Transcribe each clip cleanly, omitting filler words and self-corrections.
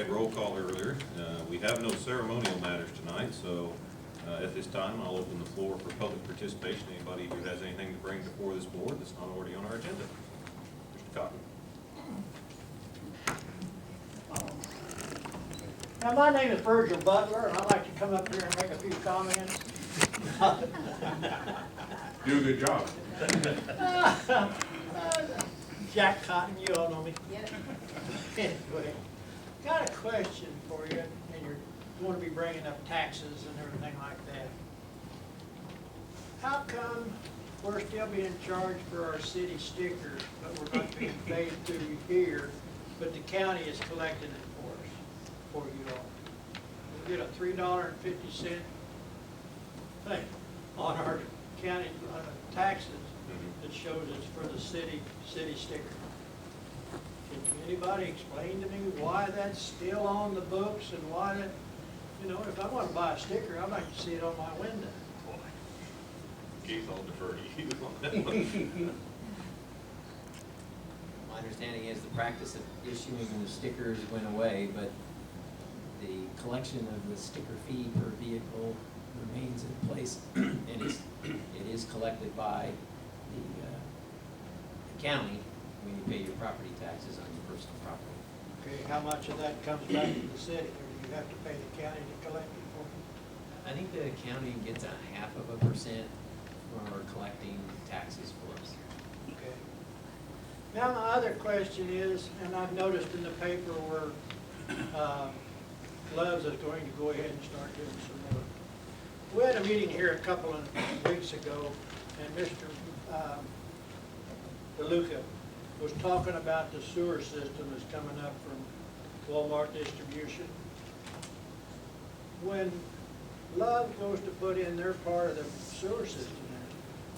roll call earlier. We have no ceremonial matters tonight, so at this time, I'll open the floor for public participation. Anybody who has anything to bring before this board that's not already on our agenda. Mr. Cotton. Now, my name is Virgil Butler, and I'd like to come up here and make a few comments. Do a good job. Jack Cotton, you all know me. Yep. Anyway, got a question for you, and you're going to be bringing up taxes and everything like that. How come we're still being charged for our city stickers, but we're not being paid through here, but the county is collecting it for us, for you all? We get a $3.50 thing on our county taxes that shows it's for the city sticker. Can anybody explain to me why that's still on the books and why that, you know, if I want to buy a sticker, I'd like to see it on my window. Keith, I'll defer to you on that one. My understanding is the practice of issuing the stickers went away, but the collection of the sticker fee per vehicle remains in place, and it is collected by the county when you pay your property taxes on your personal property. Okay, how much of that comes back to the city, or do you have to pay the county to collect it for you? I think the county gets 0.5% for collecting taxes for us. Okay. Now, my other question is, and I've noticed in the paper where Loves is going to go ahead and start doing some more. We had a meeting here a couple of weeks ago, and Mr. DeLuca was talking about the sewer system that's coming up from Walmart distribution. When Love goes to put in their part of the sewer system,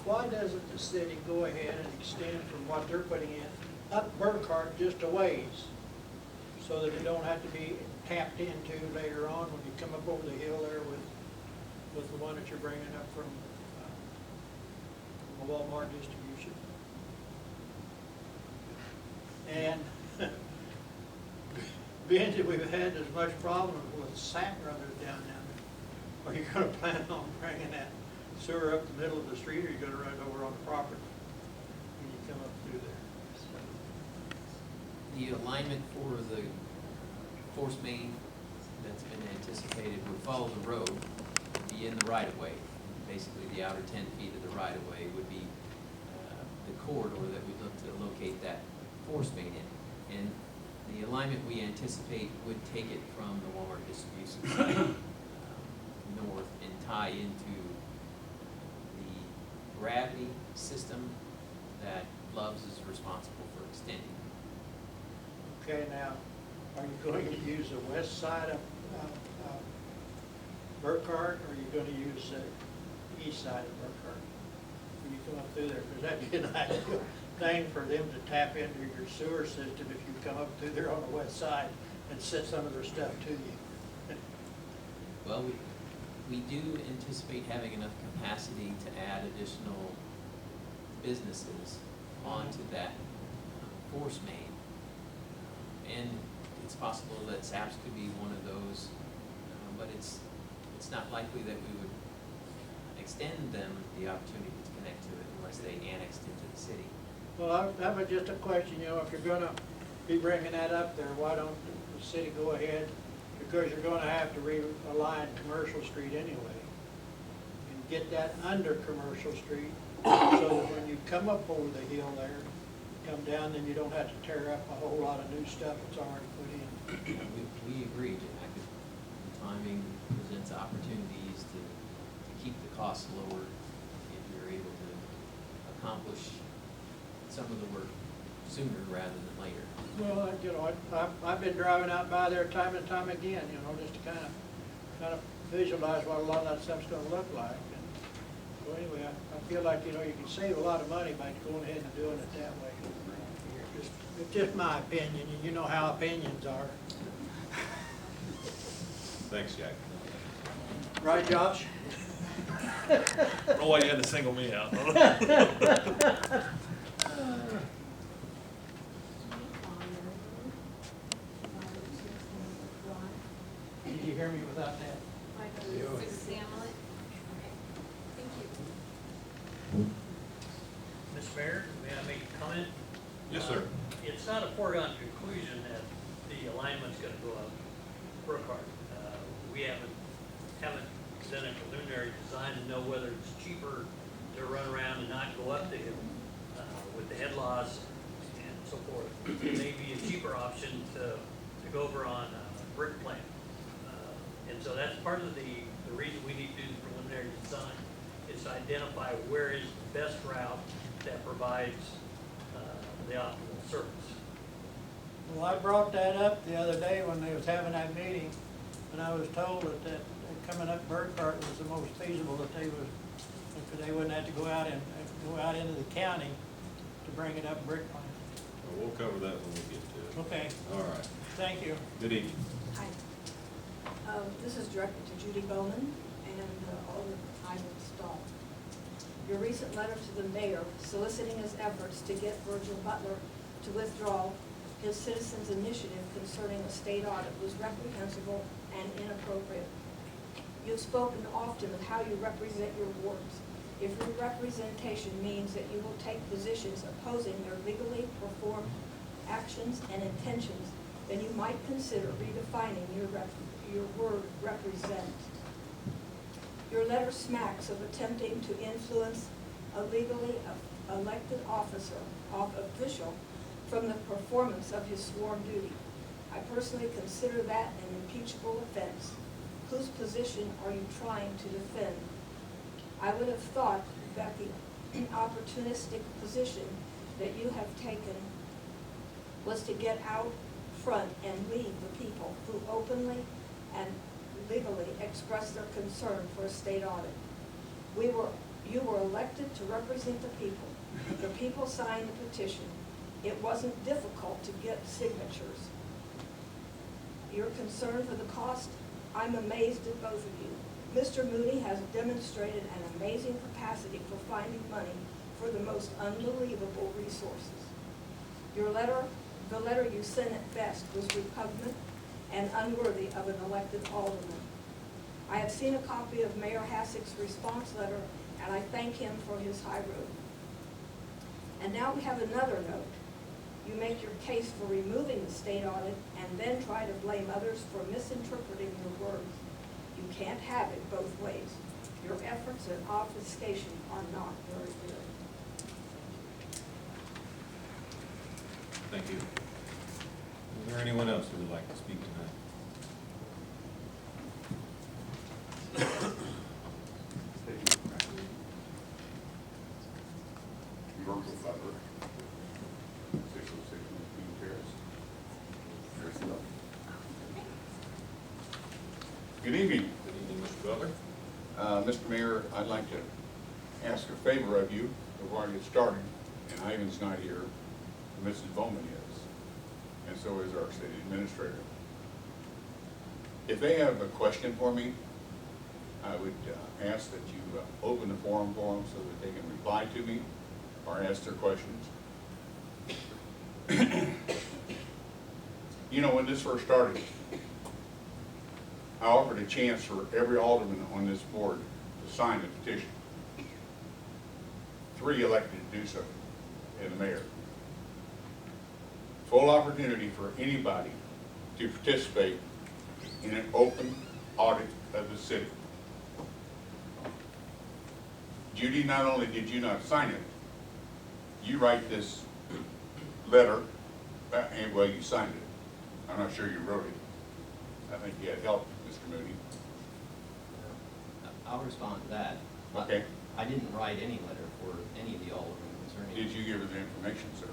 why doesn't the city go ahead and extend from what they're putting in up Burkhart just a ways, so that it don't have to be tapped into later on when you come up over the hill there with the one that you're bringing up from the Walmart distribution? And being that we've had as much problem with sap brothers down there, are you going to plan on bringing that sewer up the middle of the street, or are you going to run it over on the property when you come up through there? The alignment for the force main that's been anticipated would follow the road, be in the right-of-way. Basically, the outer 10 feet of the right-of-way would be the corridor that we look to locate that force main in. And the alignment we anticipate would take it from the Walmart distribution site north and tie into the gravity system that Love's is responsible for extending. Okay, now, are you going to use the west side of Burkhart, or are you going to use the east side of Burkhart when you come up through there? Because that'd be an ideal thing for them to tap into your sewer system if you come up through there on the west side and send some of their stuff to you. Well, we do anticipate having enough capacity to add additional businesses onto that force main. And it's possible that SAPS could be one of those, but it's not likely that we would extend them the opportunity to connect to it unless they annexed into the city. Well, that was just a question, you know, if you're going to be bringing that up there, why don't the city go ahead, because you're going to have to realign Commercial Street anyway, and get that under Commercial Street, so that when you come up over the hill there, come down, then you don't have to tear up a whole lot of new stuff that's already put in. We agree, Jack. The timing presents opportunities to keep the costs lower if you're able to accomplish some of the work sooner rather than later. Well, you know, I've been driving out by there time and time again, you know, just to kind of visualize what a lot of that stuff's going to look like. And so anyway, I feel like, you know, you can save a lot of money by going ahead and doing it that way. It's just my opinion, and you know how opinions are. Thanks, Jack. Right, Josh? Oh, you had to single me out. hear me without that. Michael, Susie Hamlet. Okay, thank you. Mr. Mayor, may I make a comment? Yes, sir. It's not a foregone conclusion that the alignment's gonna go up Burkhardt. We haven't done a preliminary design to know whether it's cheaper to run around and not go up the hill with the head loss and so forth. It may be a cheaper option to go over on brick plant. And so that's part of the reason we need to do the preliminary design, is to identify where is the best route that provides the optimal service. Well, I brought that up the other day when they was having that meeting, and I was told that coming up Burkhardt was the most feasible, that they wouldn't have to go out into the county to bring it up Brick Plant. Well, we'll cover that when we get to it. Okay, All right. thank you. Good evening. Hi. This is directed to Judy Bowman and Alderman Ivan Stahl. Your recent letter to the mayor soliciting his efforts to get Virgil Butler to withdraw his citizens' initiative concerning a state audit was reprehensible and inappropriate. You've spoken often of how you represent your wards. If your representation means that you will take positions opposing their legally performed actions and intentions, then you might consider redefining your word represent. Your letter smacks of attempting to influence a legally elected official from the performance of his sworn duty. I personally consider that an impeachable offense. Whose position are you trying to defend? I would have thought that the opportunistic position that you have taken was to get out front and lead the people who openly and legally express their concern for a state audit. You were elected to represent the people. The people signed the petition. It wasn't difficult to get signatures. Your concern for the cost, I'm amazed at both of you. Mr. Mooney has demonstrated an amazing capacity for finding money for the most unbelievable resources. The letter you sent at best was repugnant and unworthy of an elected alderman. I have seen a copy of Mayor Hassick's response letter, and I thank him for his high road. And now we have another note. You make your case for removing the state audit and then try to blame others for misinterpreting your words. You can't have it both ways. Your efforts at obfuscation are not very good. Thank you. Is there anyone else who would like to speak tonight? Virgil Butler, 606 Queen Terrace, Harrisonville. Good evening. Good evening, Mr. Butler. Mr. Mayor, I'd like to ask a favor of you before I get started. And Ivan's not here, Mrs. Bowman is, and so is our city administrator. If they have a question for me, I would ask that you open the forum for them so that they can reply to me or ask their questions. You know, when this first started, I offered a chance for every alderman on this board to sign the petition. 3 elected to do so, and the mayor. Full opportunity for anybody to participate in an open audit of the city. Judy, not only did you not sign it, you write this letter, and well, you signed it. I'm not sure you wrote it. I think you had help, Mr. Moody. I'll respond to that. Okay. I didn't write any letter for any of the aldermen concerning. Did you give her the information, sir?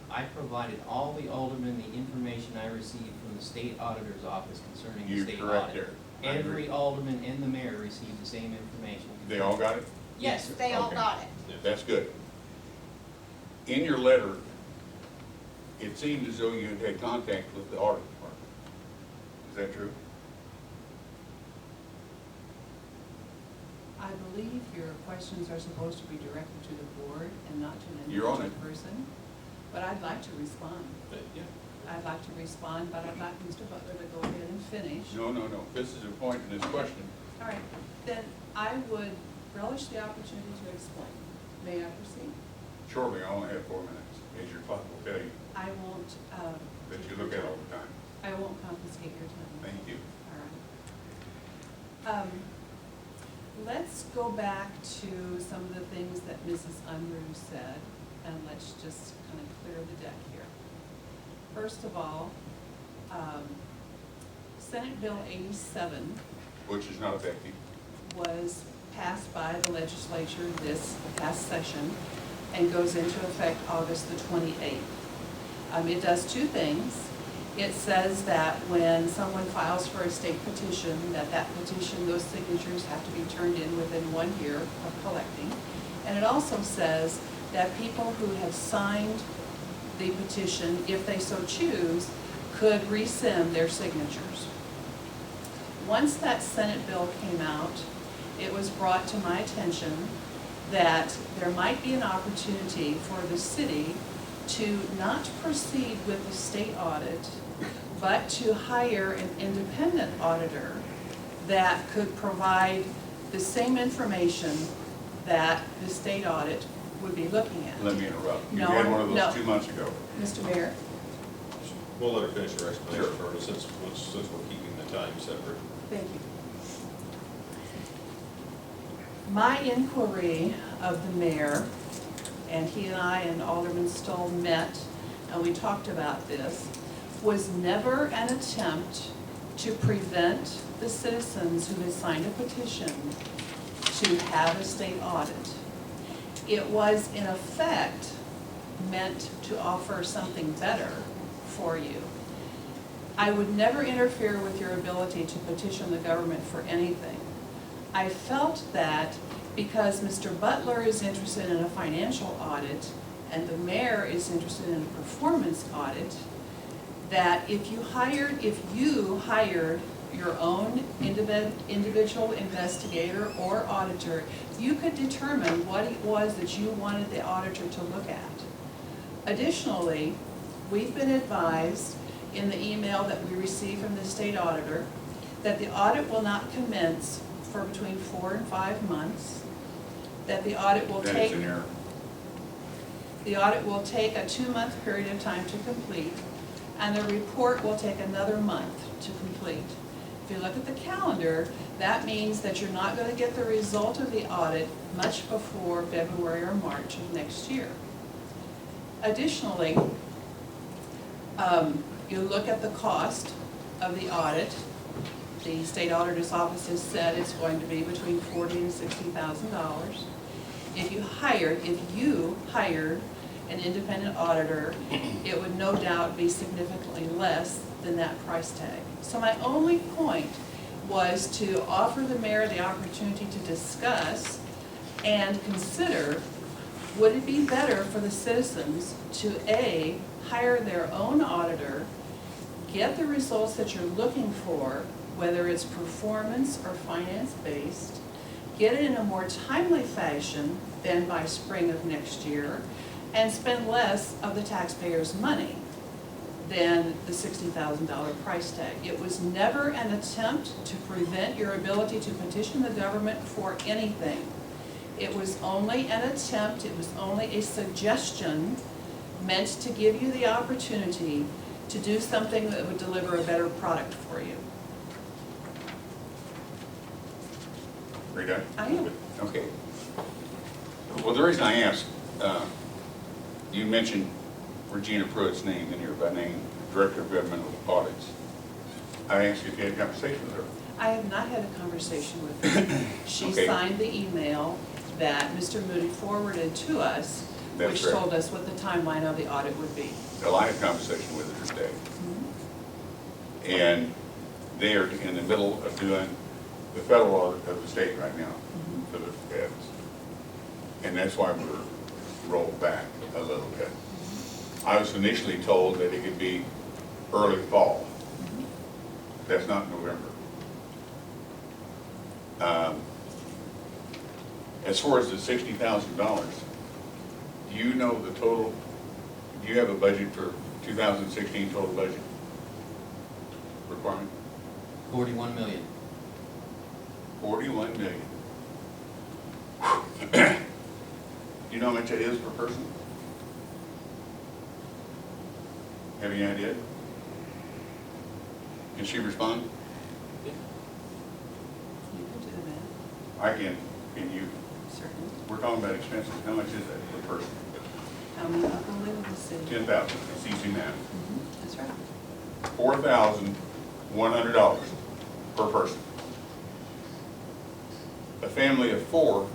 I provided all the aldermen the information I received from the state auditor's office concerning the You're state correct audit. there. I Every agree. alderman and the mayor received the same information. They all got it? Yes, they all Okay. got it. That's good. In your letter, it seemed as though you had had contact with the audit department. Is that true? I believe your questions are supposed to be directed to the board and not to an You're on individual person, but I'd like to respond. Yeah. I'd like to respond, but I'd like Mr. Butler to go ahead and finish. No, no, no, this is a point in this question. All right, then I would relish the opportunity to explain. May I proceed? Shortly, I only have 4 minutes, as your clock will tell you, I won't, that you look at all the time. I won't confiscate your time. Thank you. All right. Let's go back to some of the things that Mrs. Unruh said, and let's just kind of clear the deck here. First of all, Senate Bill 87 Which is not effective. was passed by the legislature this past session and goes into effect August the 28th. It does two things. It says that when someone files for a state petition, that petition, those signatures have to be turned in within 1 year of collecting. And it also says that people who have signed the petition, if they so choose, could rescind their signatures. Once that Senate bill came out, it was brought to my attention that there might be an opportunity for the city to not proceed with the state audit, but to hire an independent auditor that could provide the same information that the state audit would be looking at. Let me interrupt. You No, had one of no. those 2 months ago. Mr. Mayor? We'll let her finish her explanation Sure. first, since we're keeping the time separate. Thank you. My inquiry of the mayor, and he and I and Alderman Stoll met, and we talked about this, was never an attempt to prevent the citizens who had signed a petition to have a state audit. It was, in effect, meant to offer something better for you. I would never interfere with your ability to petition the government for anything. I felt that because Mr. Butler is interested in a financial audit and the mayor is interested in a performance audit, that if you hired your own individual investigator or auditor, you could determine what it was that you wanted the auditor to look at. Additionally, we've been advised in the email that we received from the state auditor that the audit will not commence for between 4 and 5 months, that the audit will That take... is an error. The audit will take a 2-month period of time to complete, and the report will take another month to complete. If you look at the calendar, that means that you're not going to get the result of the audit much before February or March of next year. Additionally, you look at the cost of the audit. The state auditor's office has said it's going to be between $40,000 and $60,000. If you hired an independent auditor, it would no doubt be significantly less than that price tag. So my only point was to offer the mayor the opportunity to discuss and consider, would it be better for the citizens to A, hire their own auditor, get the results that you're looking for, whether it's performance or finance-based, get it in a more timely fashion than by spring of next year, and spend less of the taxpayers' money than the $60,000 price tag. It was never an attempt to prevent your ability to petition the government for anything. It was only an attempt, it was only a suggestion meant to give you the opportunity to do something that would deliver a better product for you. Are you done? I am. Okay. Well, the reason I asked, you mentioned Regina Pruitt's name in here by name, Director of Governmental Audits. I asked you if you had a conversation with her. I have not had a conversation with her. She Okay. signed the email that Mr. Moody forwarded to us, That's which correct. told us what the timeline of the audit would be. Well, I had a conversation with her today. And they are in the middle of doing the federal audit of the state right now for the feds. And that's why we're rolled back a little bit. I was initially told that it could be early fall. That's not November. As far as the $60,000, do you know the total, do you have a budget for 2016 total budget requirement? 41 million. 41 million. Do you know how much that is per person? Have any idea? Can she respond? You can do that, I can you? certainly. We're talking about expenses. How much is that per person? How many people live in the city? 10,000. It's easy math. That's right. $4,100 per person. A family of 4,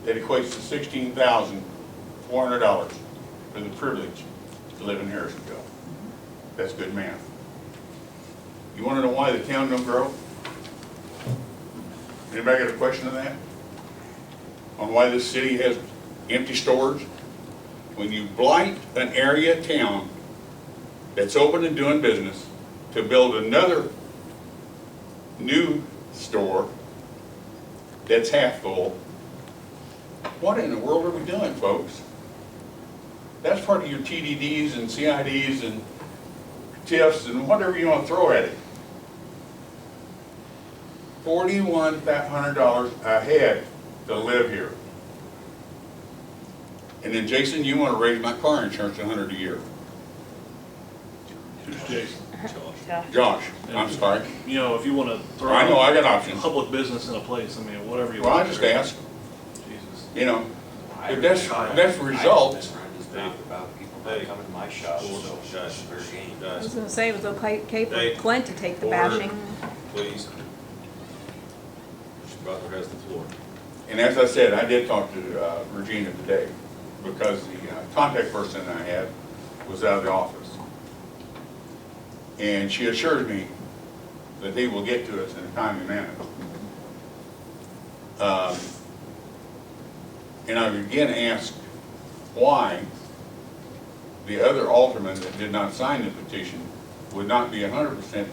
that equates to $16,400 for the privilege to live in Harrisonville. That's good math. You want to know why the town don't grow? Anybody got a question on that? On why this city has empty stores? When you blight an area town that's open and doing business to build another new store that's half full, what in the world are we doing, folks? That's part of your TDDs and CIDs and TIFs and whatever you want to throw at it. $4,100 a head to live here. And then Jason, you want to raise my car insurance to $100 a year. Who's Jason? Josh, I'm sorry. You know, if you want to throw I know, I got options. public business in a place, I mean, whatever you Well, want. I just asked, Jesus. you know, if that's results. About people not coming to my shop, so Josh, fair game. I was gonna say, it was okay for Dave, Clint to take the order. bashing. Please. Mr. Butler has the floor. And as I said, I did talk to Regina today because the contact person I had was out of the office. And she assures me that they will get to us in a timely manner. And I again ask why the other alderman that did not sign the petition would not be 100%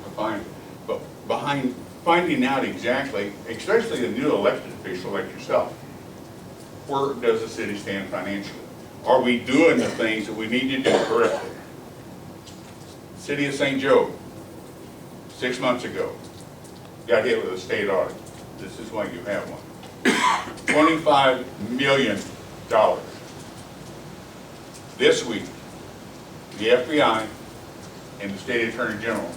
behind finding out exactly, especially a new elected official like yourself, where does the city stand financially? Are we doing the things that we need to do correctly? City of St. Joe, 6 months ago, got hit with a state audit. This is why you have one. $25 million. This week, the FBI and the state attorney general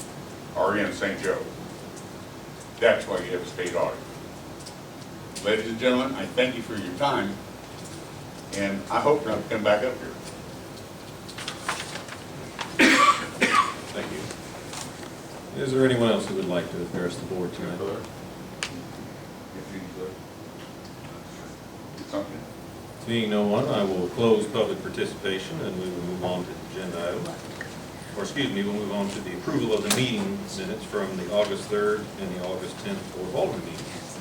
are in St. Joe. That's why you have a state audit. Ladies and gentlemen, I thank you for your time, and I hope not to come back up here. Thank you. Is there anyone else who would like to address the board tonight? Seeing no one, I will close public participation and we will move on to the agenda item. Or excuse me, we'll move on to the approval of the meeting minutes from the August 3rd and the August 10th Board of Alderman meetings.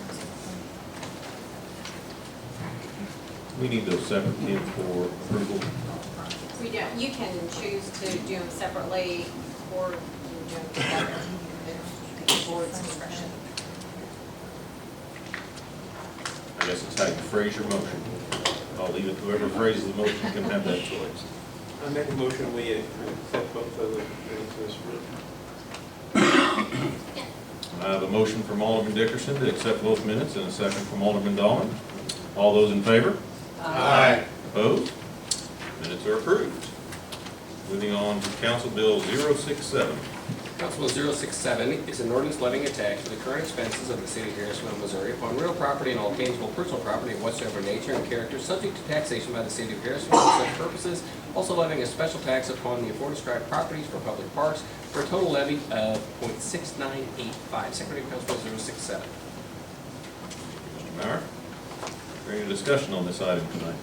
We need those separate, Kim, for approval. We don't, you can choose to do them separately or do them together. It's the board's discretion. I guess it's how you phrase your motion. I'll leave it, whoever phrases the motion can have that choice. I make a motion, we accept both of the minutes. I have a motion from Alderman Dickerson to accept both minutes and a second from Alderman Dahlman. All those in favor? Aye. Opposed? Minutes are approved. Moving on to Council Bill 067. Council Bill 067 is an ordinance levying a tax for the current expenses of the city of Harrisonville, Missouri upon real property and all tangible personal property of whatsoever nature and character subject to taxation by the city of Harrisonville for such purposes, also levying a special tax upon the aforementioned properties for public parks for a total levy of .6985. Secretary of Council Bill 067. Mr. Mauer, is there any discussion on this item tonight?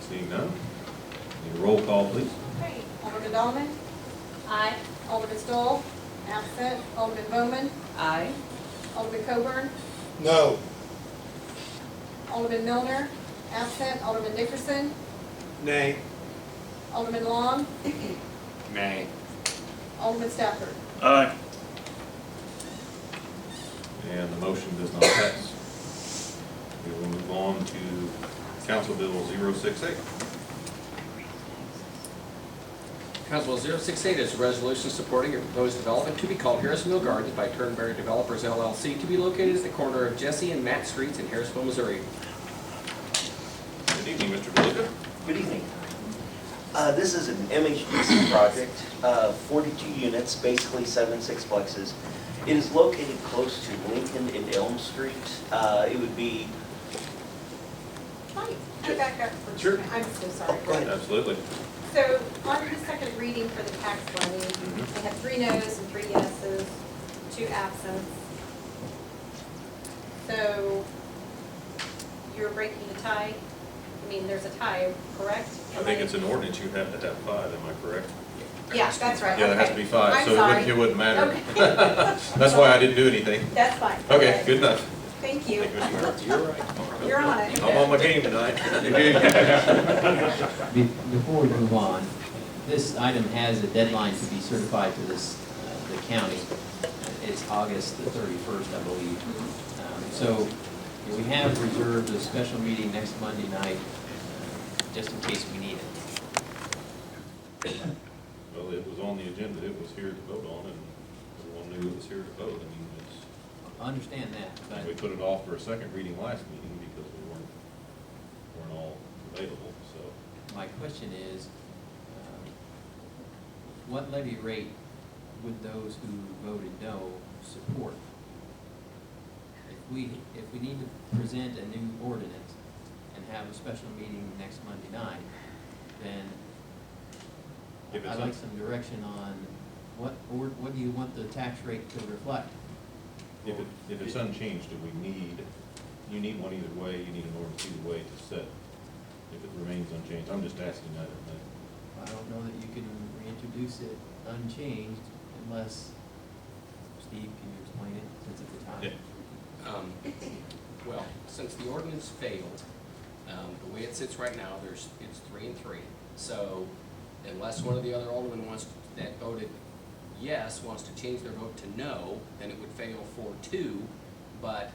Seeing none, need a roll call, please. Okay, Alderman Dahlman? Aye. Alderman Stoll? Absent. Alderman Bowman? Aye. Alderman Coburn? No. Alderman Milner? Absent. Alderman Dickerson? Nay. Alderman Long? Nay. Alderman Stafford? Aye. And the motion does not pass. on to Council Bill 068. Council Bill 068 is a resolution supporting a proposed development to be called Harrisonville Gardens by Turnberry Developers LLC to be located at the corner of Jesse and Matt Streets in Harrisonville, Missouri. Good evening, Mr. DeLuca. Good evening. This is an MHDC project, 42 units, basically 7 sixplexes. It is located close to Lincoln and Elm Street. It would be... Can I back up for Sure. a minute? I'm so sorry. Go ahead. Absolutely. So on the second reading for the tax levy, we had 3 noes and 3 yeses, 2 absents. So you're breaking the tie? I mean, there's a tie, correct? I think it's an ordinance, you have to have 5, am I correct? Yeah, that's right. Yeah, there has to be 5, I'm so sorry. it wouldn't matter. Okay. That's why I didn't do anything. That's fine. Okay, good enough. Thank you. Thank you, Mr. Mayor. You're right. You're on it. I'm on my game tonight. Before we move on, this item has a deadline to be certified to this, the county. It's August the 31st, I believe. So we have reserved a special meeting next Monday night, just in case we need it. Well, it was on the agenda, it was here to vote on, and everyone knew it was here to vote. I mean, I understand that, but we put it off for a second reading last meeting because we weren't all available, so. my question is, what levy rate would those who voted no support? If we need to present a new ordinance and have a special meeting next Monday night, then If it's I'd like some direction on what do you want the tax rate to reflect? If it's unchanged, you need one either way, you need an ordinance either way to set, if it remains unchanged. I'm just asking that. I don't know that you can reintroduce it unchanged unless, Steve, can you explain it since it's a tie? Well, since the ordinance failed, the way it sits right now, it's 3 and 3. So unless one of the other aldermen that voted yes wants to change their vote to no, then it would fail 4-2. But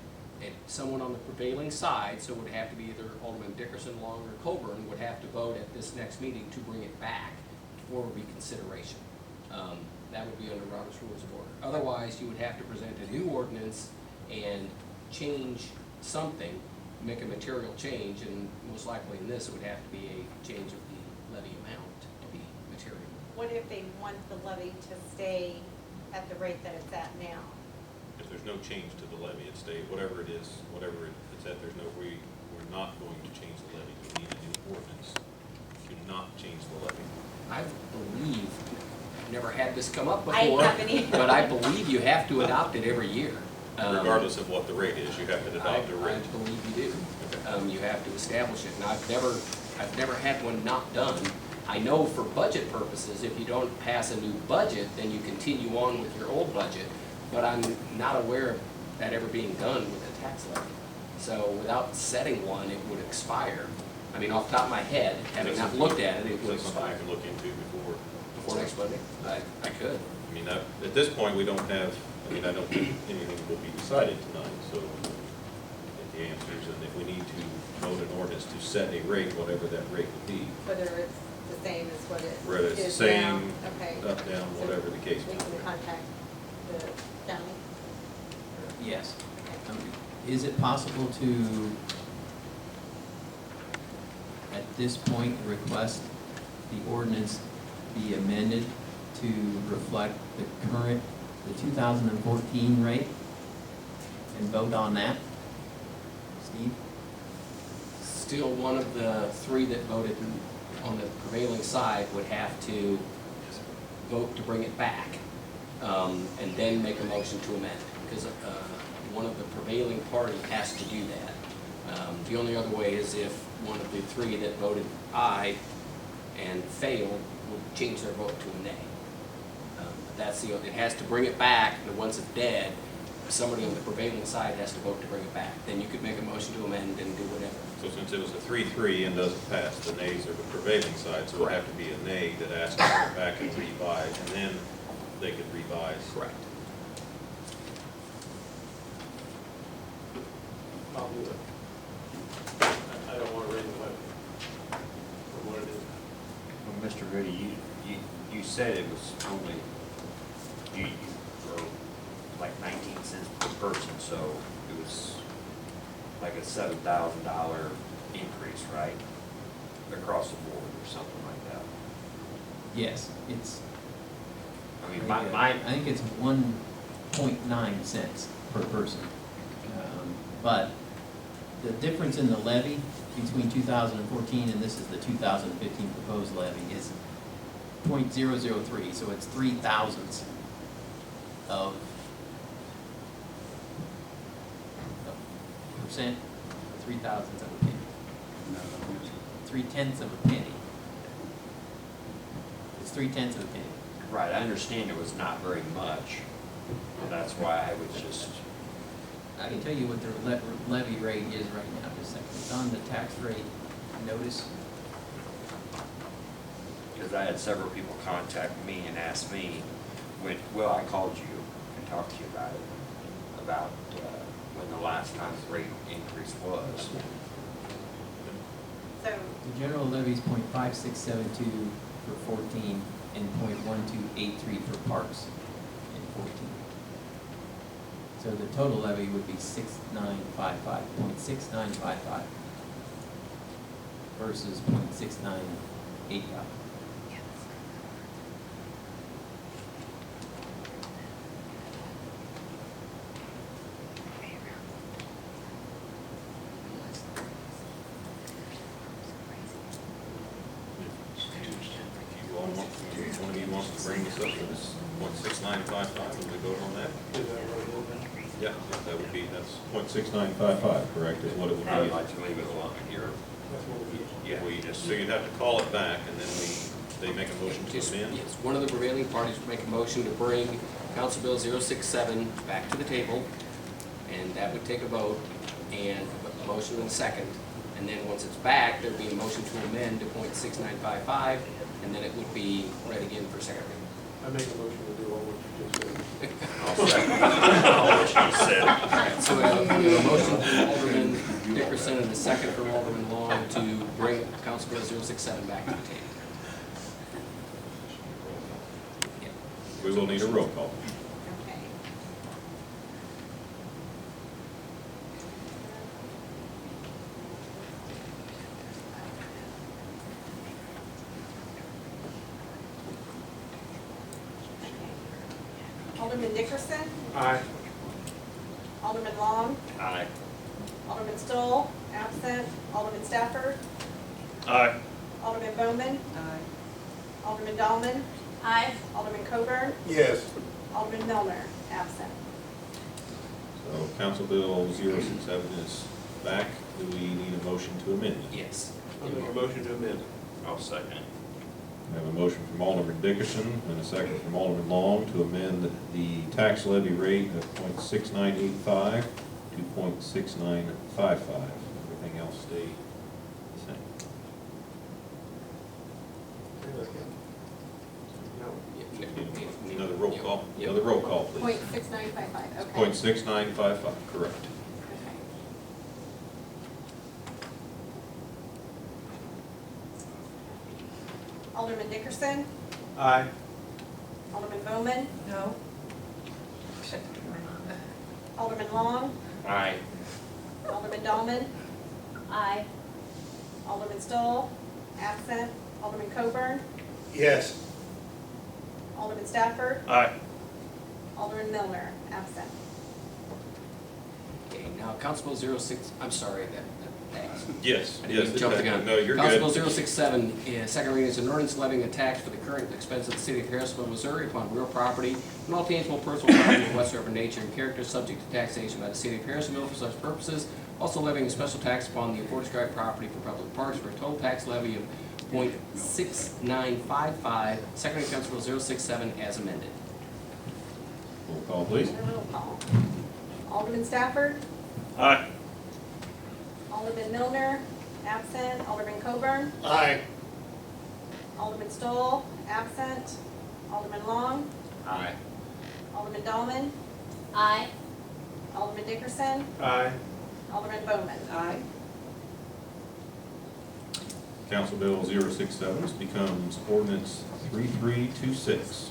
someone on the prevailing side, so it would have to be either Alderman Dickerson, Long, or Colburn, would have to vote at this next meeting to bring it back for reconsideration. That would be under Robert's Rules of Order. Otherwise, you would have to present a new ordinance and change something, make a material change, and most likely in this, it would have to be a change of the levy amount to be material. What if they want the levy to stay at the rate that it's at now? If there's no change to the levy, it stays, whatever it is, whatever it's at, we're not going to change the levy. We need a new ordinance to not change the levy. I believe, I've never had this come up I before, haven't either. but I believe you have to adopt it every year. Regardless of what the rate is, you have to adopt a rate. I believe you do. You have to establish it, and I've never had one not done. I know for budget purposes, if you don't pass a new budget, then you continue on with your old budget, but I'm not aware of that ever being done with a tax levy. So without setting one, it would expire. I mean, off the top of my head, having not looked at it, it would Is that something expire. I can look into Before next Monday? I could. I mean, at this point, we don't have, I don't think anything will be decided tonight, so if the answers, and if we need to vote an ordinance to set a rate, whatever that rate would be, Whether it's the same as what it whether it's the is now? same, Okay. up, down, So whatever the case may We can be. contact the county. Yes. Is it possible to, at this point, request the ordinance be amended to reflect the 2014 rate and vote on that? Steve? Still, one of the 3 that voted on the prevailing side would have to vote to bring it back, and then make a motion to amend, because one of the prevailing party has to do that. The only other way is if one of the 3 that voted aye and failed would change their vote to a nay. That's it has to bring it back, and once it's dead, somebody on the prevailing side has to vote to bring it back. Then you could make a motion to amend and do whatever. So since it was a 3-3 and doesn't pass, the nays are the prevailing side, so it'll have to be a nay that asks to go back and revise, and then they could revise. Correct. I'll do it. Rudy, you said it was only, you were like 19 cents per person, so it was like a $7,000 increase, right? Across the board or something like that. Yes, it's, I mean, I think it's 1.9 cents per person. But the difference in the levy between 2014 and this is the 2015 proposed levy is 0.003, so it's 0.003 of a percent, 0.003 of a penny. 0.003 of a penny. It's 0.003 of a penny. Right, I understand it was not very much. That's why I was just, I can tell you what the levy rate is right now, just a second. It's on the tax rate notice. because I had several people contact me and ask me, well, I called you and talked to you about when the last time the rate increase was. So, The general levy is 0.5672 for 14 and 0.1283 for parks in 14. So the total levy would be 6955, 0.6955 versus 0.6985. If you all want, if one of you wants to bring this up, it's 0.6955, and we vote on that? Yeah, that would be, that's 0.6955, correct, is what it would be. I would like to leave it alone here. Yeah, We just, so you'd have to call it back, and then they make a motion to Just- amend? Yes, one of the prevailing parties would make a motion to bring Council Bill 067 back to the table, and that would take a vote, and a motion and a second. And then once it's back, there'd be a motion to amend to .6955, and then it would be read again for second reading. I make a motion to do all what you just said. I'll second all what you said. All right, so we have a motion from Alderman Dickerson and a second from Alderman Long to bring Council Bill 067 back to the table. We will need a roll call. okay. Alderman Dickerson, Aye. Alderman Long, Aye. Alderman Stoll, absent, Alderman Stafford, Aye. Alderman Bowman, Alderman Dahlman. Aye. Alderman Coburn, Yes. Alderman Milner, absent. So Council Bill 067 is back. Do we need a motion to amend it? Yes. I make a motion to amend. I'll second. We have a motion from Alderman Dickerson and a second from Alderman Long to amend the tax levy rate of .6985 to .6955. Everything else stay the same. No. Another roll call, Yep. another roll call, please. .6955, okay. .6955, correct. Okay. Alderman Dickerson, Aye. Alderman Bowman, No? Alderman Long, Aye. Alderman Dahlman. Aye. Alderman Stoll, absent, Alderman Coburn, Yes. Alderman Stafford, Aye. Alderman Milner, absent. Okay, now Council Bill 06, I'm sorry, that passed. Yes, I didn't mean to jump the gun. No, you're Council good. Bill 067, second reading is an ordinance levying a tax for the current expense of the city of Harrisonville, Missouri upon real property and all tangible personal property of whatsoever nature and character subject to taxation by the city of Harrisonville for such purposes, also levying a special tax upon the aforementioned property for public parks for a total tax levy of .6955, second reading Council Bill 067 as amended. Roll call, please. Roll call. Alderman Stafford, Aye. Alderman Milner, absent, Alderman Coburn, Aye. Alderman Stoll, absent, Alderman Long, Aye. Alderman Dahlman. Aye. Alderman Dickerson, Aye. Alderman Bowman. Aye. Council Bill 067 becomes ordinance 3326.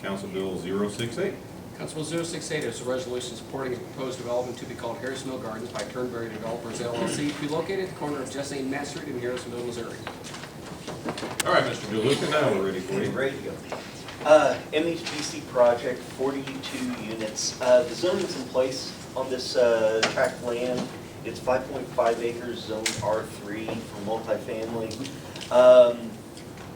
Council Bill 068. Council Bill 068 is a resolution supporting a proposed development to be called Harrisonville Gardens by Turnberry Developers LLC to be located at the corner of Jesse and Mass Street in Harrisonville, Missouri. All right, Mr. DeLuca, now we're ready for you. Ready to go. MHBC project, 42 units. The zoning's in place on this tract of land. It's 5.5 acres, zone R3 for multifamily.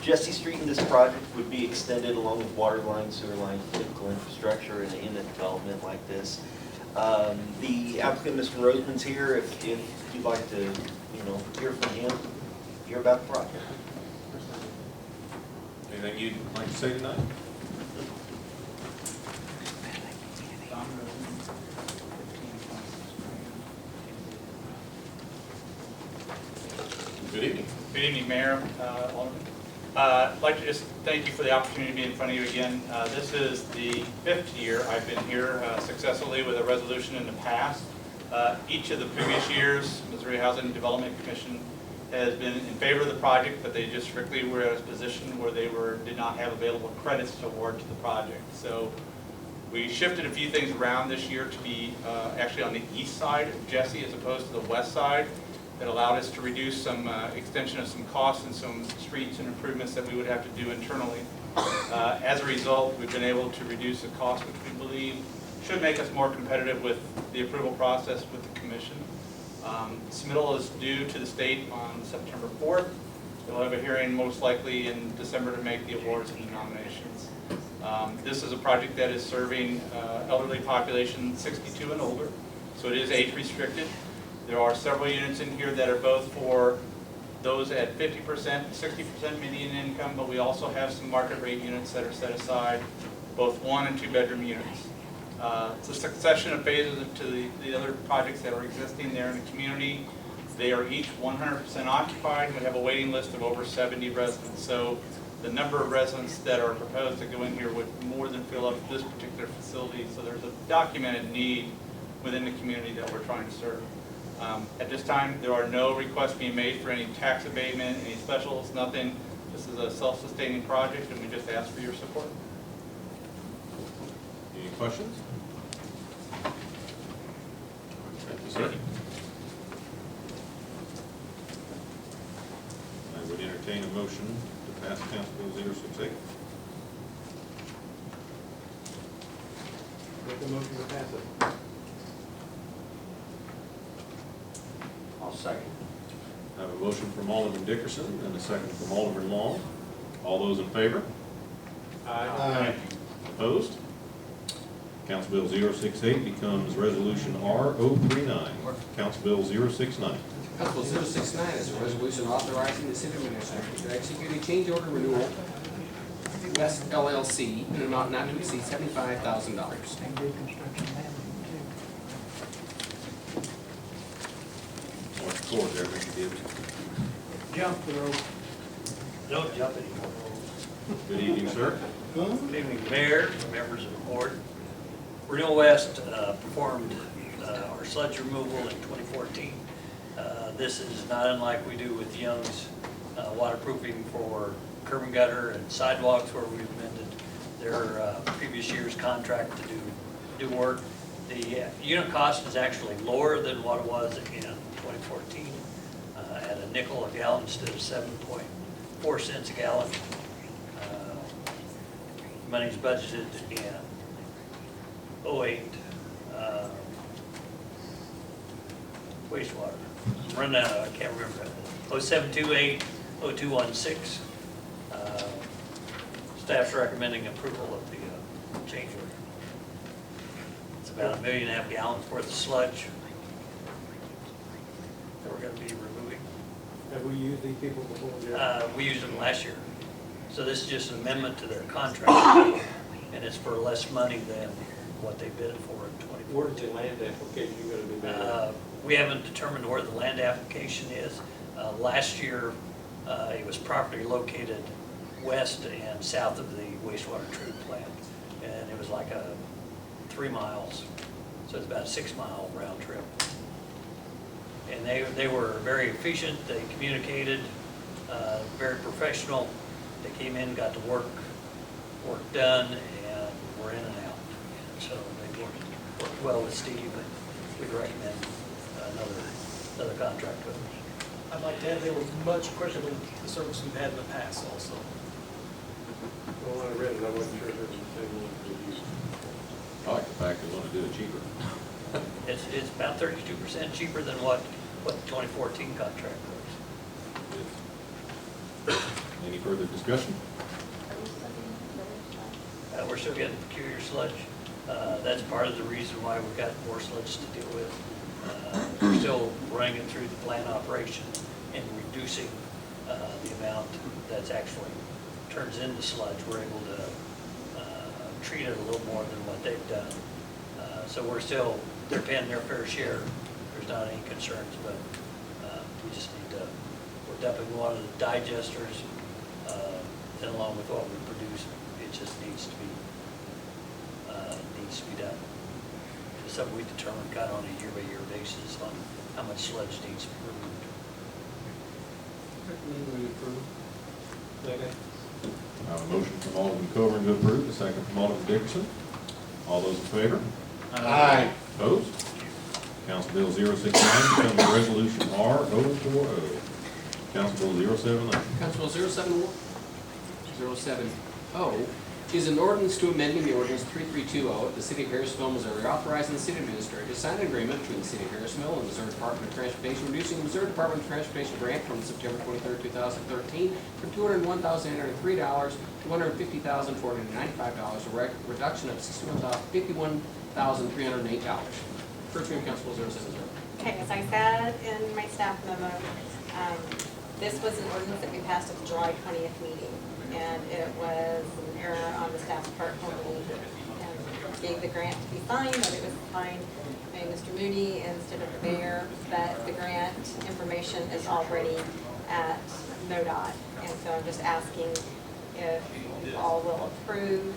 Jesse Street in this project would be extended along with water lines, sewer lines, typical infrastructure in a development like this. The applicant, Mr. Roseman's here, if you'd like to, hear from him, hear about the project. Anything you'd like to say tonight? Good evening. Good evening, Mayor, Alderman. I'd like to just thank you for the opportunity to be in front of you again. This is the 5th year I've been here successfully with a resolution in the past. Each of the previous years, Missouri Housing Development Commission has been in favor of the project, but they just strictly were at a position where they did not have available credits to award to the project. So we shifted a few things around this year to be actually on the east side of Jesse as opposed to the west side. That allowed us to reduce some extension of some costs and some streets and improvements that we would have to do internally. As a result, we've been able to reduce the cost, which we believe should make us more competitive with the approval process with the commission. Submittal is due to the state on September 4th. We'll have a hearing most likely in December to make the awards and the nominations. This is a project that is serving elderly population 62 and older, so it is age restricted. There are several units in here that are both for those at 50%, 60% median income, but we also have some market rate units that are set aside, both 1 and 2 bedroom units. It's a succession of phases to the other projects that are existing there in the community. They are each 100% occupied. We have a waiting list of over 70 residents. So the number of residents that are proposed to go in here would more than fill up this particular facility. So there's a documented need within the community that we're trying to serve. At this time, there are no requests being made for any tax abatement, any specials, nothing. This is a self-sustaining project, and we just ask for your support. Any questions? Thank you, sir. I would entertain a motion to pass Council Bill 068. Make a motion to pass it. I'll second. I have a motion from Alderman Dickerson and a second from Alderman Long. All those in favor? Aye. Opposed? Council Bill 068 becomes Resolution R039. Council Bill 069. Council Bill 069 is a resolution authorizing the city administrator to execute a change order renewal West LLC in an amount not to exceed $75,000. What's the floor there, Mr. Gibbs? Jump the rope. Don't jump anymore. Good evening, sir. Good evening, Mayor, members of the board. Renewal West performed our sludge removal in 2014. This is not unlike we do with Young's waterproofing for curb and gutter and sidewalks, where we've amended their previous year's contract to do work. The unit cost is actually lower than what it was in 2014, at a nickel a gallon instead of 7.4 cents a gallon. Money's budgeted in 08 wastewater. I'm running out, I can't remember. 0728, 0216. Staff's recommending approval of the change order. It's about 1.5 million gallons worth of sludge that we're going to be removing. Have we used these people before, Jeff? We used them last year. So this is just an amendment to their contract, and it's for less money than what they bid for in 2014. Where's the land application going to be made? We haven't determined where the land application is. Last year, it was property located west and south of the wastewater treatment plant, and it was like 3 miles, so it's about a 6-mile round trip. And they were very efficient. They communicated very professional. They came in, got the work done, and were in and out. And so they worked well with Steve, and we'd recommend another contract with them. I'd like to add, they were much quicker than the service we've had in the past also. Well, when I read it, I wasn't sure if it was the same one we used. I like the fact they want to do it cheaper. It's about 32% cheaper than what the 2014 contract was. Any further discussion? We're still getting peculiar sludge. That's part of the reason why we've got more sludge to deal with. We're still running it through the plant operation and reducing the amount that's actually turns into sludge. We're able to treat it a little more than what they've done. So they're paying their fair share. There's not any concerns, but we just need to, we're dumping a lot of the digesters, and along with what we produce, it just needs to be done. It's something we determine kind of on a year-by-year basis on how much sludge needs to be removed. Recommend we approve. Second. I have a motion from Alderman Coburn to approve, a second from Alderman Dickerson. All those in favor? Aye. Opposed? Council Bill 069 becomes Resolution R040. Council Bill 070. Council Bill 070 is an ordinance to amending the ordinance 3320 of the City of Harrisonville, Missouri, authorizing the city administrator to sign an agreement between the City of Harrisonville and the Missouri Department of Transportation, reducing the Missouri Department of Transportation grant from September 23, 2013 from $201,803 to $150,495, a reduction of $51,308. First reading, Council Bill 070. Okay, as I said in my staff memo, this was an ordinance that we passed at the July 20th meeting, and it was an error on the staff's part when we gave the grant to be signed, but it was signed by Mr. Moody instead of the mayor, but the grant information is already at MoDOT, and so I'm just asking if you all will approve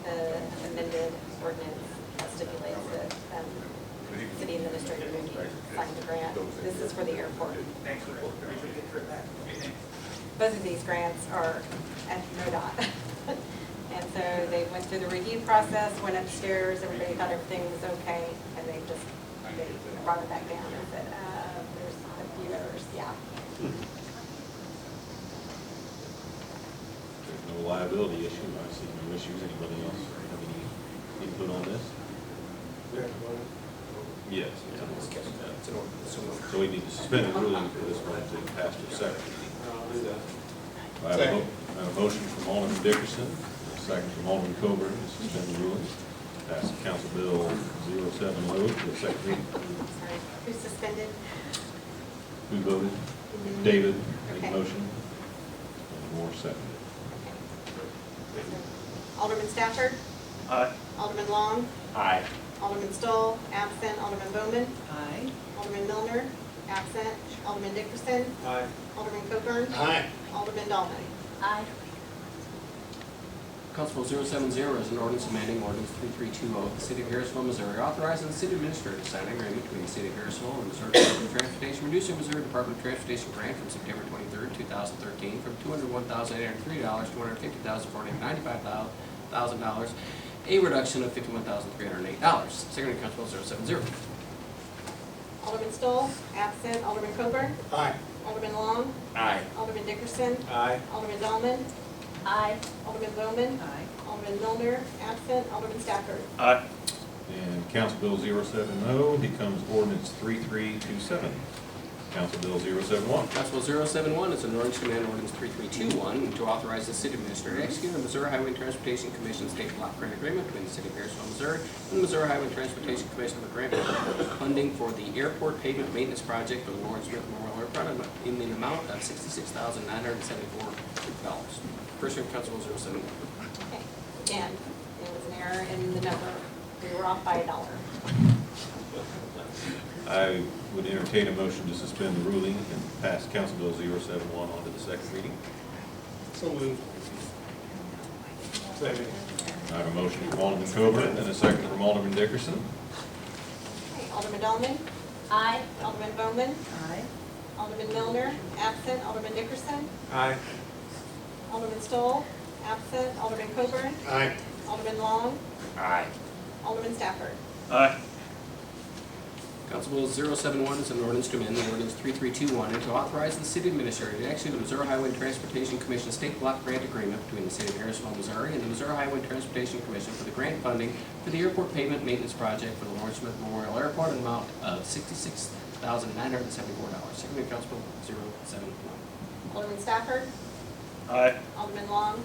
the amended ordinance that stipulates that city administrator Moody signed the grant. This is for the airport. Both of these grants are at MoDOT. And so they went through the review process, went upstairs, everybody thought everything was okay, and they brought it back down and said, there's a few errors, yeah. There's no liability issue. I see no issues. Anybody else have any input on this? Yes. So we need to suspend the ruling for this one to pass to a second reading. I'll do that. I have a motion from Alderman Dickerson, a second from Alderman Coburn to suspend the ruling. Pass Council Bill 070 to the second reading. Sorry, who suspended? Who voted? David made the Okay. motion. And Moore seconded. Alderman Stafford? Aye. Alderman Long? Aye. Alderman Stoll, absent. Alderman Bowman? Aye. Alderman Milner, absent. Alderman Dickerson? Aye. Alderman Coburn? Aye. Alderman Dahlman? Aye. Council Bill 070 is an ordinance amending ordinance 3320 of the City of Harrisonville, Missouri, authorizing the city administrator to sign an agreement between the City of Harrisonville and the Missouri Department of Transportation, reducing Missouri Department of Transportation grant from September 23, 2013 from $201,803 to $150,495,000, a reduction of $51,308. Second reading, Council Bill 070. Alderman Stoll, absent. Alderman Coburn? Aye. Alderman Long? Aye. Alderman Dickerson? Aye. Alderman Dahlman? Aye. Alderman Bowman? Aye. Alderman Milner, absent. Alderman Stafford? Aye. And Council Bill 070 becomes ordinance 3327. Council Bill 071. Council Bill 071 is an ordinance to amend ordinance 3321 to authorize the city administrator to execute the Missouri Highway Transportation Commission state block grant agreement between the City of Harrisonville, Missouri and the Missouri Highway Transportation Commission for grant funding for the airport pavement maintenance project for the Lawrence Smith Memorial Airport in the amount of $66,974. First reading, Council Bill 071. Okay. Again, there was an error in the number. We were off by $1. I would entertain a motion to suspend the ruling and pass Council Bill 071 on to the second reading. So moved. Second. I have a motion from Alderman Coburn and a second from Alderman Dickerson. Okay. Alderman Dahlman? Aye. Alderman Bowman? Aye. Alderman Milner, absent. Alderman Dickerson. Aye. Alderman Stoll, absent. Alderman Coburn. Aye. Alderman Long. Aye. Alderman Stafford. Aye. Council Bill 071 is an ordinance to amend the ordinance 3321 and to authorize the city administrator to execute the Missouri Highway Transportation Commission state block grant agreement between the city of Harrisonville, Missouri and the Missouri Highway Transportation Commission for the grant funding for the airport pavement maintenance project for the Lawrence Smith Memorial Airport, an amount of $66,974. Second reading, Council Bill 071. Alderman Stafford. Aye. Alderman Long.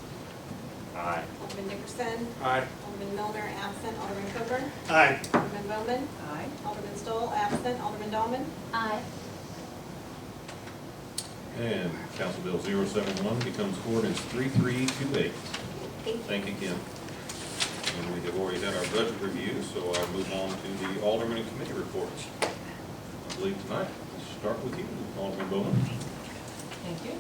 Aye. Alderman Dickerson. Aye. Alderman Milner, absent. Alderman Coburn. Aye. Alderman Bowman. Aye. Alderman Stoll, absent. Alderman Dahlman. Aye. And Council Bill 071 becomes ordinance 3328. Thank you, Kim. And we have already had our budget review, so I'll move on to the Alderman and committee reports. I believe tonight, let's start with you, Alderman Bowman. Thank you.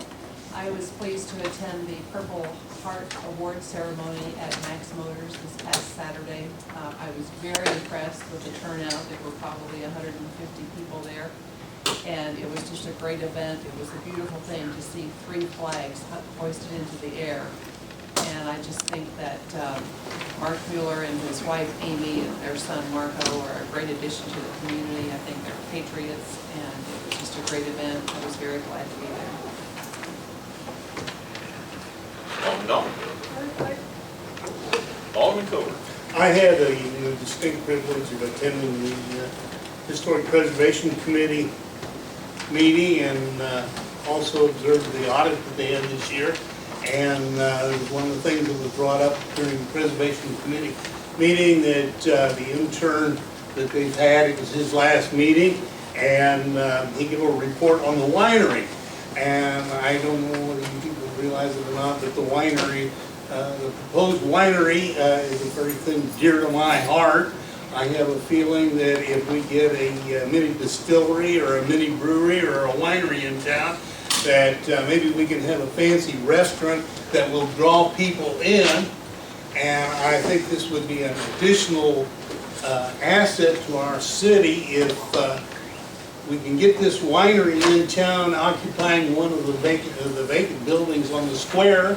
I was pleased to attend the Purple Heart Award ceremony at Max Motors this past Saturday. I was very impressed with the turnout. There were probably 150 people there. And it was just a great event. It was a beautiful thing to see 3 flags hoisted into the air. And I just think that Mark Mueller and his wife Amy and their son Marco are a great addition to the community. I think they're patriots, and it was just a great event. I was very glad to be there. Alderman Dahlman. Alderman Coburn. I had a distinct privilege of attending the Historic Preservation Committee meeting and also observed the audit that they had this year. And it was one of the things that was brought up during the Preservation Committee meeting that the intern that they've had, it was his last meeting, and he gave a report on the winery. And I don't know whether you people realize it or not, but the winery, the proposed winery is a very thing dear to my heart. I have a feeling that if we get a mini distillery or a mini brewery or a winery in town, that maybe we can have a fancy restaurant that will draw people in. And I think this would be an additional asset to our city if we can get this winery in town occupying one of the vacant buildings on the square.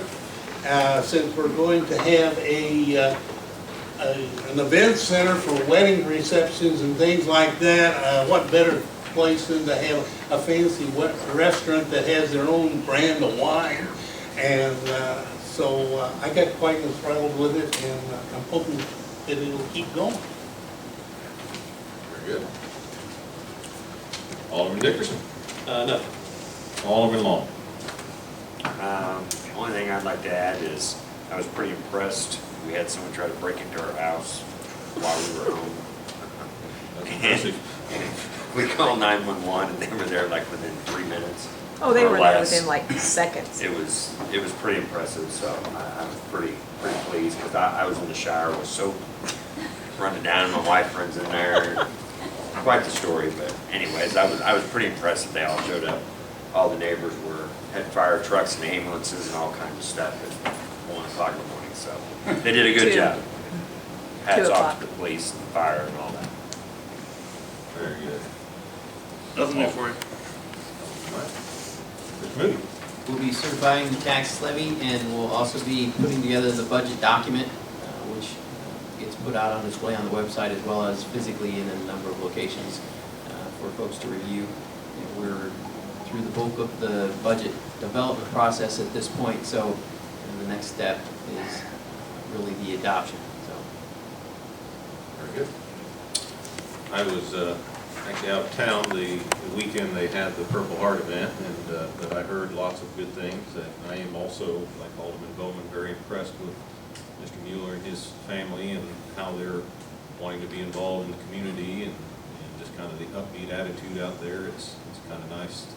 Since we're going to have an event center for wedding receptions and things like that, what better place than to have a fancy restaurant that has their own brand of wine. And so I got quite enthralled with it, and I'm hoping that it'll keep going. Very good. Alderman Dickerson. Nothing. Alderman Long. Only thing I'd like to add is I was pretty impressed. We had someone try to break into our house while we were home. That's impressive. We called 911 and they were there like within 3 minutes. Oh, they or were there less. within like seconds. It was pretty impressive, so I was pretty pleased because I was in the shower with soap running down and my wife runs in there. Quite the story, but anyways, I was pretty impressed that they all showed up. All the neighbors had fire trucks and ambulances and all kinds of stuff at 1 o'clock in the morning, so they did a good 2. job. Hats 2 off o'clock. to the police and the fire and all that. Very good. Nothing new for you. All right. Mr. Moody. We'll be certifying the tax levy, and we'll also be putting together the budget document, which gets put out on display on the website as well as physically in a number of locations for folks to review. And we're through the bulk of the budget development process at this point, so the next step is really the adoption. So. Very good. I was actually out of town the weekend they had the Purple Heart event, and but I heard lots of good things. I am also, like Alderman Bowman, very impressed with Mr. Mueller and his family and how they're wanting to be involved in the community and just kind of the upbeat attitude out there. It's kind of nice to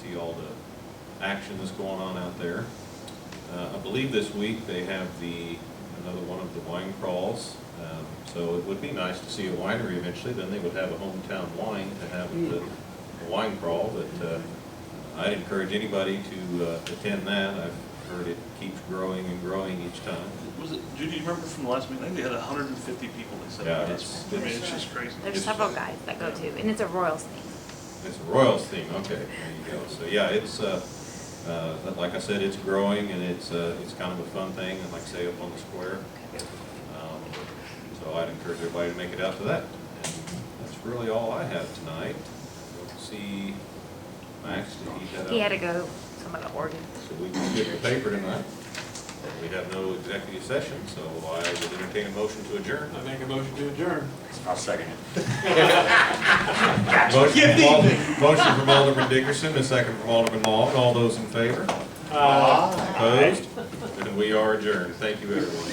see all the action that's going on out there. I believe this week they have another one of the wine crawls. So it would be nice to see a winery eventually. Then they would have a hometown wine to have at the wine crawl. But I'd encourage anybody to attend that. I've heard it keeps growing and growing each time. Was it, Judy, you remember from the last meeting? I think they had 150 people, they said. Yeah, It's just crazy. There's It's- several guys that go to, and it's a Royals thing. It's a Royals theme, okay, there you go. So, yeah, it's, like I said, it's growing, and it's kind of a fun thing, and like I say, up on the square. So I'd encourage everybody to make it out to that. And that's really all I have tonight. We'll see Max, did he head out? He had to go somewhere to Oregon. So we can skip the paper tonight. We have no executive session, so I would entertain a motion to adjourn. I make a motion to adjourn. I'll second it. Motion from Alderman Dickerson, a second from Alderman Long. All those in favor? Opposed? And we are adjourned. Thank you, everyone.